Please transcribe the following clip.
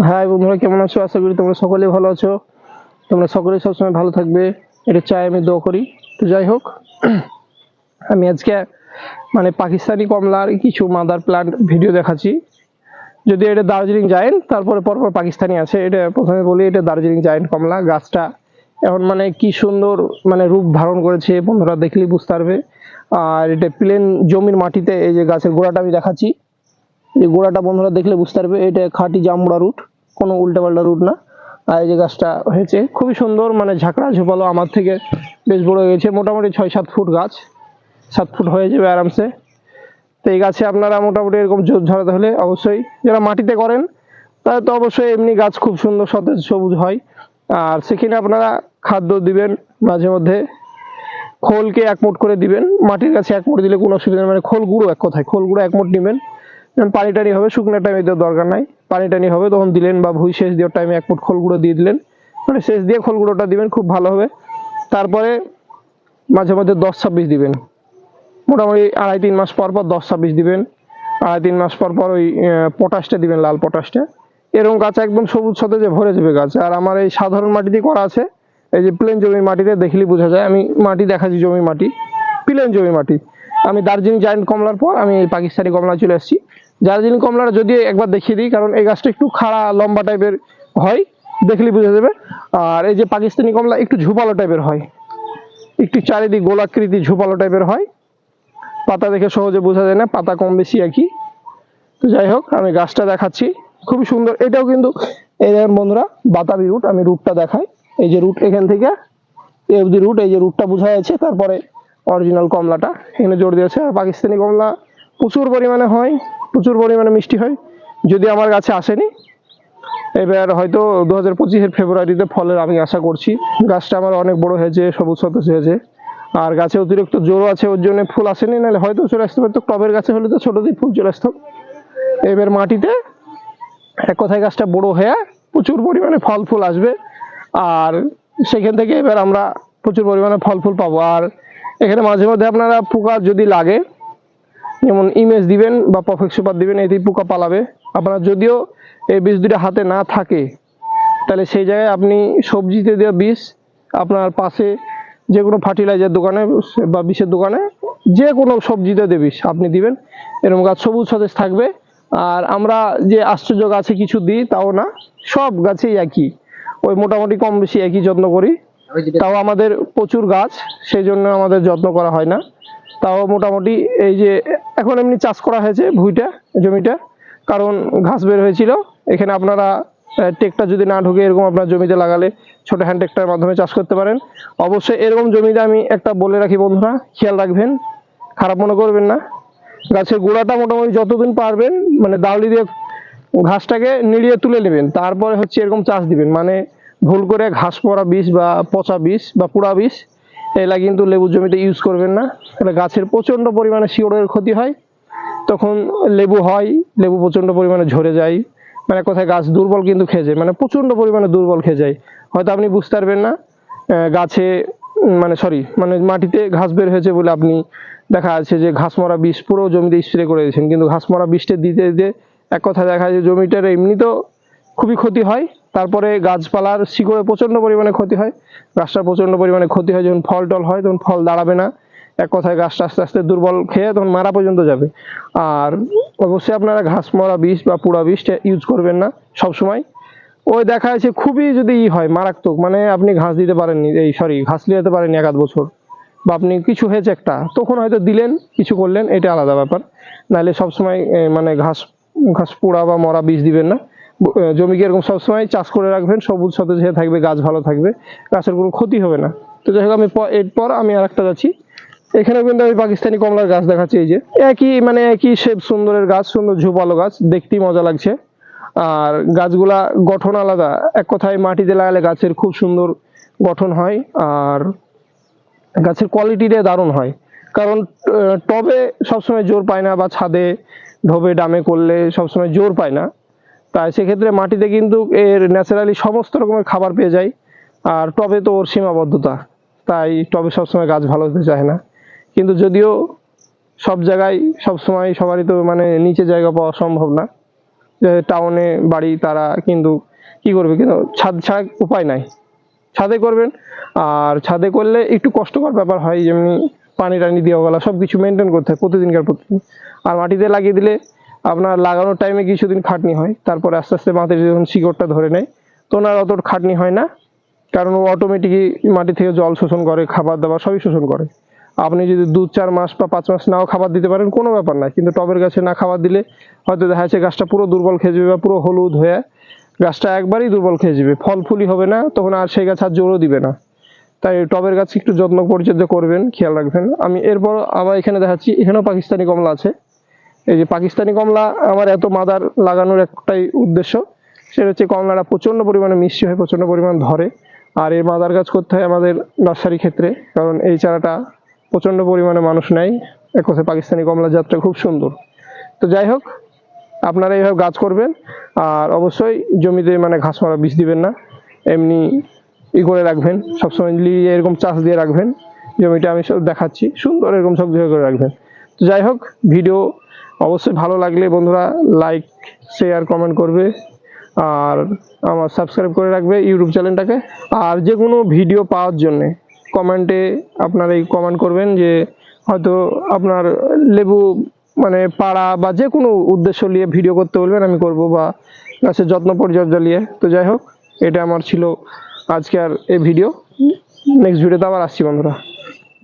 High বন্ধুরা, কেমন আছো? আশা করি তোমরা সকলেই ভালো আছো। তোমরা সকলেই সবসময় ভালো থাকবে, এটা চাই আমি দোয়া করি। তো যাই হোক, আমি আজকে পাকিস্তানি কমলার কিছু মাদার প্লান্ট ভিডিও দেখাচ্ছি। যদি এটা দার্জিলিং জায়েন্ট, তারপরে পরপর পাকিস্তানি আছে। এটা প্রথমে বলি, এটা দার্জিলিং জায়েন্ট কমলা গাছটা এখন কি সুন্দর রূপ ধারণ করেছে, বন্ধুরা দেখলেই বুঝতে পারবে। আর এটা প্লেন জমির মাটিতে, এই যে গাছের গোড়াটা আমি দেখাচ্ছি, এই গোড়াটা বন্ধুরা দেখলে বুঝতে পারবে এটা খাঁটি জামুড়া রুট, কোনো উল্টাপাল্টা রুট না। আর এই যে গাছটা হয়েছে খুবই সুন্দর, ঝাঁকড়া ঝোপালো, আমার থেকে বেশ বড় হয়ে গেছে, মোটামুটি 6-7 ফুট গাছ, 7 ফুট হয়ে যাবে আরামসে। তো এই গাছে আপনারা মোটামুটি এরকম জোর ঝরাতে হলে অবশ্যই, যারা মাটিতে করেন তারা তো অবশ্যই এমনি গাছ খুব সুন্দর সতেজ সবুজ হয়। আর সেখানে আপনারা খাদ্য দিবেন, মাঝে মধ্যে খোলকে 1 মুঠ করে দিবেন। মাটির গাছে 1 মুঠ দিলে কোনো অসুবিধা নেই, খোল গুঁড়ো, এক কথায় খোল গুঁড়ো 1 মুঠ নেবেন। পানি টানি হবে, শুকনো টাইমে দেওয়ার দরকার নাই, পানি টানি হবে তখন দিলেন, বা ভুঁই সেচ দেওয়ার টাইমে 1 ফুট খোল গুঁড়ো দিয়ে দিলেন, সেচ দিয়ে খোল গুঁড়োটা দিবেন, খুব ভালো হবে। তারপরে মাঝে মধ্যে 10-26 দিবেন, মোটামুটি 2.5-3 মাস পর পর 10-26 দিবেন। 2.5-3 মাস পর পর ওই পটাশটা দিবেন, লাল পটাশটা। এরকম গাছ একদম সবুজ সতেজে ভরে যাবে গাছ। আর আমার এই সাধারণ মাটিতে করা আছে, এই যে প্লেন জমির মাটিতে দেখলেই বোঝা যায়। আমি মাটি দেখাচ্ছি, জমি মাটি, প্লেন জমি মাটি। আমি দার্জিলিং জায়েন্ট কমলার পর আমি এই পাকিস্তানি কমলা চলে আসছি। দার্জিলিং কমলাটা যদি একবার দেখিয়ে দিই, কারণ এই গাছটা একটু খাড়া লম্বা টাইপের হয়, দেখলেই বোঝা যাবে। আর এই যে পাকিস্তানি কমলা একটু ঝুপালো টাইপের হয়, একটু চারিদিক গোলাকৃতি ঝুপালো টাইপের হয়। পাতা দেখে সহজে বোঝা যায় না, পাতা কম বেশি একই। তো যাই হোক, আমি গাছটা দেখাচ্ছি, খুবই সুন্দর। এটাও কিন্তু এই দেখেন বন্ধুরা, বাতাবি রুট। আমি রুটটা দেখাই, এই যে রুট, এখান থেকে এই অবধি রুট, এই যে রুটটা বোঝা যাচ্ছে। তারপরে অরিজিনাল কমলাটা এখানে জোর দিয়েছে। আর পাকিস্তানি কমলা প্রচুর পরিমাণে হয়, প্রচুর পরিমাণে মিষ্টি হয়। যদি আমার কাছে আসেনি, এবার হয়তো 2025-এর ফেব্রুয়ারিতে ফলের আমি আশা করছি। গাছটা আমার অনেক বড় হয়েছে, সবুজ সতেজ হয়েছে। আর গাছে অতিরিক্ত জোরও আছে, ওর জন্য ফুল আসেনি, নাহলে হয়তো চলে আসতে পারতো। টবের গাছে হলে তো ছোট দিয়ে ফুল চলে আসতো। এবার মাটিতে এক কথায় গাছটা বড় হয়ে প্রচুর পরিমাণে ফল ফুল আসবে। আর সেখান থেকে এবার আমরা প্রচুর পরিমাণে ফল ফুল পাবো। আর এখানে মাঝে মধ্যে আপনারা পোকা যদি লাগে, যেমন ইমেজ দিবেন বা পারফেক্ট সুপার দিবেন, এতেই পোকা পালাবে। আপনার যদিও এই বীজ দুটো হাতে না থাকে, তাহলে সেই জায়গায় আপনি সবজিতে দেওয়া বীজ, আপনার পাশে যে কোনো ফার্টিলাইজার দোকানে বা বিষের দোকানে যে কোনো সবজিতে দিয়ে বীজ আপনি দিবেন, এরকম গাছ সবুজ সতেজ থাকবে। আর আমরা যে আশ্চর্য গাছে কিছু দিই তাও না, সব গাছেই একই, ওই মোটামুটি কম বেশি একই যত্ন করি। তাও আমাদের প্রচুর গাছ, সেই জন্য আমাদের যত্ন করা হয় না। তাও মোটামুটি এই যে এখন এমনি চাষ করা হয়েছে ভুঁইটা, জমিটা, কারণ ঘাস বের হয়েছিল। এখানে আপনারা ট্রেক্টর যদি না ঢুকে এরকম আপনার জমিতে লাগালে ছোট হ্যান্ড ট্রেক্টরের মাধ্যমে চাষ করতে পারেন। অবশ্যই এরকম জমিতে আমি একটা বলে রাখি বন্ধুরা, খেয়াল রাখবেন, খারাপ মনে করবেন না। গাছের গোড়াটা মোটামুটি যতদিন পারবেন দাউলি দিয়ে ঘাসটাকে নিড়িয়ে তুলে নেবেন, তারপরে এরকম চাষ দিবেন। ভুল করে ঘাস পড়া বীজ বা পচা বীজ বা পোড়া বীজ এগুলা কিন্তু লেবুর জমিতে ইউজ করবেন না। তাহলে গাছের প্রচন্ড পরিমাণে শিকড়ের ক্ষতি হয়, তখন লেবু হয়, লেবু প্রচন্ড পরিমাণে ঝরে যায়। কোথায় গাছ দুর্বল কিন্তু খেয়ে যায়, প্রচন্ড পরিমাণে দুর্বল খেয়ে যায়। হয়তো আপনি বুঝতে পারবেন না, গাছে মাটিতে ঘাস বের হয়েছে বলে আপনি দেখা যাচ্ছে যে ঘাস মরা বিষ পুরো জমিতে স্প্রে করে দিয়েছেন, কিন্তু ঘাস মরা বিষটা দিতে দিতে এক কথা দেখা যায় জমিটার এমনি তো খুবই ক্ষতি হয়। তারপরে গাছপালার শিকড়ে প্রচন্ড পরিমাণে ক্ষতি হয়, গাছটার প্রচন্ড পরিমাণে ক্ষতি হয়। যখন ফল টল হয় তখন ফল দাঁড়াবে না, এক কথায় গাছটা আস্তে আস্তে দুর্বল খেয়ে তখন মারা পর্যন্ত যাবে। আর অবশ্যই আপনারা ঘাস মরা বিষ বা পোড়া বিষটা ইউজ করবেন না সবসময়। ওই দেখা যাচ্ছে খুবই যদি হয় মারাত্মক, আপনি ঘাস দিতে পারেননি, ঘাস লিয়াতে পারেননি 1-8 বছর, বা আপনি কিছু হয়েছে একটা, তখন হয়তো দিলেন, কিছু করলেন, এটা আলাদা ব্যাপার। নাহলে সবসময় ঘাস ঘাস পোড়া বা মরা বীজ দিবেন না। জমিকে এরকম সবসময় চাষ করে রাখবেন, সবুজ সতেজ হয়ে থাকবে, গাছ ভালো থাকবে, গাছের কোনো ক্ষতি হবে না। তো যাই হোক, আমি এরপর আমি আর একটা যাচ্ছি। এখানেও কিন্তু আমি পাকিস্তানি কমলার গাছ দেখাচ্ছি। এই যে একই একই শেপ, সুন্দরের গাছ, সুন্দর ঝোপালো গাছ, দেখতেই মজা লাগছে। আর গাছগুলা গঠন আলাদা, এক কথায় মাটিতে লাগালে গাছের খুব সুন্দর গঠন হয়। আর গাছের কোয়ালিটিটা দারুণ হয়, কারণ টবে সবসময় জোর পায় না, বা ছাদে ঢোবে ডামে করলে সবসময় জোর পায় না। তাই সেক্ষেত্রে মাটিতে কিন্তু এর ন্যাচারালি সমস্ত রকমের খাবার পেয়ে যায়। আর টবে তো ওর সীমাবদ্ধতা, তাই টবে সবসময় গাছ ভালো হতে চায় না। কিন্তু যদিও সব জায়গায় সবসময় সবারই তো নিচে জায়গা পাওয়া সম্ভব না, টাউনে বাড়ি তারা কিন্তু কি করবে, কিন্তু ছাদ ছাড়া উপায় নাই, ছাদে করবেন। আর ছাদে করলে একটু কষ্টকর ব্যাপার হয়, যেমনি পানি টানি দেওয়া গেলা সব কিছু মেনটেন করতে হয় প্রতিদিনকার প্রতিদিন। আর মাটিতে লাগিয়ে দিলে আপনার লাগানোর টাইমে কিছুদিন খাটনি হয়, তারপরে আস্তে আস্তে মাটির যখন শিকড়টা ধরে নেয় তখন আর অত খাটনি হয় না, কারণ ও অটোমেটিকই মাটি থেকে জল শোষণ করে, খাবার দাবার সবই শোষণ করে। আপনি যদি 2-4 মাস বা 5 মাস নাও খাবার দিতে পারেন কোনো ব্যাপার না, কিন্তু টবের গাছে না খাবার দিলে হয়তো দেখা যাচ্ছে গাছটা পুরো দুর্বল খেয়ে যাবে বা পুরো হলুদ হয়ে গাছটা একবারই দুর্বল খেয়ে যাবে, ফল ফুলই হবে না, তখন আর সেই গাছ আর জোরও দিবে না। তাই টবের গাছ একটু যত্ন পরিচর্যা করবেন, খেয়াল রাখবেন। আমি এরপর আবার এখানে দেখাচ্ছি, এখানেও পাকিস্তানি কমলা আছে। এই যে পাকিস্তানি কমলা আমার এত মাদার লাগানোর একটাই উদ্দেশ্য, সেটা হচ্ছে কমলাটা প্রচণ্ড পরিমাণে মিষ্টি হয়, প্রচণ্ড পরিমাণ ধরে। আর এর মাদার গাছ করতে হয় আমাদের নার্সারি ক্ষেত্রে, কারণ এই চারাটা প্রচণ্ড পরিমাণে মানুষ নেয়। এক কথায় পাকিস্তানি কমলা জাতটা খুব সুন্দর। তো যাই হোক, আপনারা এইভাবে গাছ করবেন। আর অবশ্যই জমিতে মানে ঘাস মারা বিষ দিবেন না, এমনি করে রাখবেন সবসময়, এরকম চাষ দিয়ে রাখবেন। জমিটা আমি সব দেখাচ্ছি সুন্দর, এরকম সব করে রাখবেন। তো যাই হোক, ভিডিও অবশ্যই ভালো লাগলে বন্ধুরা লাইক শেয়ার কমেন্ট করবে, আর আমার সাবস্ক্রাইব করে রাখবে ইউটিউব চ্যানেলটাকে। আর যে কোনো ভিডিও পাওয়ার জন্যে কমেন্টে আপনারা এই কমেন্ট করবেন যে হয়তো আপনার লেবু মানে পাড়া বা যে কোনো উদ্দেশ্য নিয়ে ভিডিও করতে বলবেন, আমি করব, বা গাছের যত্ন পরিচর্যা নিয়ে। তো যাই হোক, এটা আমার ছিল আজকে আর এই ভিডিও। নেক্সট ভিডিওতে আবার আসছি বন্ধুরা।